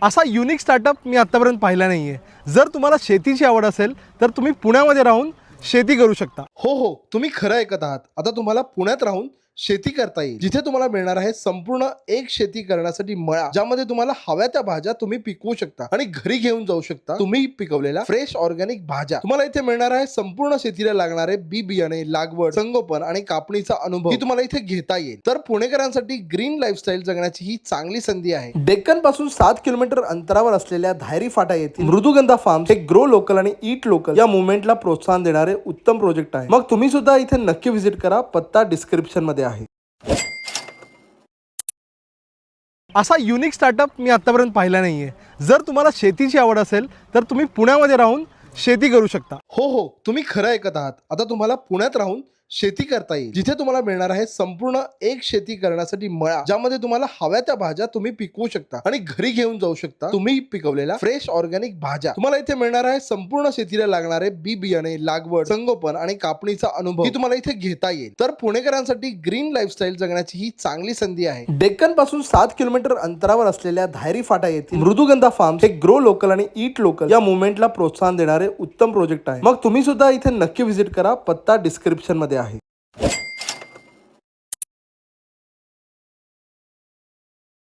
असा unique startup मी आतापर्यंत पाहिला नाहीये। जर तुम्हाला शेतीची आवड असेल तर तुम्ही पुण्यामध्ये राहून शेती करू शकता। हो, तुम्ही खरं ऐकत आहात। आता तुम्हाला पुण्यात राहून शेती करता येईल, जिथे तुम्हाला मिळणार आहे संपूर्ण एक शेती करण्यासाठी मळा, ज्यामध्ये तुम्हाला हव्या त्या भाज्या तुम्ही पिकवू शकता आणि घरी घेऊन जाऊ शकता तुम्ही पिकवलेल्या फ्रेश ऑर्गॅनिक भाज्या। तुम्हाला इथे मिळणार आहे संपूर्ण शेतीला लागणारे बी बियाणे, लागवड, संगोपन आणि कापणीचा अनुभव ही तुम्हाला इथे घेता येईल। तर पुणेकरांसाठी ग्रीन लाईफस्टाईल जगण्याची ही चांगली संधी आहे। डेक्कन पासून 7 किलोमीटर अंतरावर असलेल्या धायरी फाटा येथील मृदुगंधा फार्म हे ग्रो लोकल आणि ईट लोकल या मुवमेंटला प्रोत्साहन देणारे उत्तम प्रोजेक्ट आहे। मग तुम्ही सुद्धा इथे नक्की व्हिजिट करा, पत्ता डिस्क्रिप्शन मध्ये आहे। असा युनिक स्टार्टअप मी आतापर्यंत पाहिला नाहीये। जर तुम्हाला शेतीची आवड असेल तर तुम्ही पुण्यामध्ये राहून शेती करू शकता। हो, तुम्ही खरं ऐकत आहात। आता तुम्हाला पुण्यात राहून शेती करता येईल, जिथे तुम्हाला मिळणार आहे संपूर्ण एक शेती करण्यासाठी मळा, ज्यामध्ये तुम्हाला हव्या त्या भाज्या तुम्ही पिकवू शकता आणि घरी घेऊन जाऊ शकता तुम्ही पिकवलेल्या फ्रेश ऑर्गॅनिक भाज्या। तुम्हाला इथे मिळणार आहे संपूर्ण शेतीला लागणारे बी बियाणे, लागवड, संगोपन आणि कापणीचा अनुभव ही तुम्हाला इथे घेता येईल। तर पुणेकरांसाठी ग्रीन लाईफस्टाईल जगण्याची ही चांगली संधी आहे। डेक्कन पासून 7 किलोमीटर अंतरावर असलेल्या धायरी फाटा येथील मृदुगंधा फार्म हे ग्रो लोकल आणि ईट लोकल या मुवमेंटला प्रोत्साहन देणारे उत्तम प्रोजेक्ट आहे। मग तुम्ही सुद्धा इथे नक्की व्हिजिट करा, पत्ता डिस्क्रिप्शन मध्ये आहे।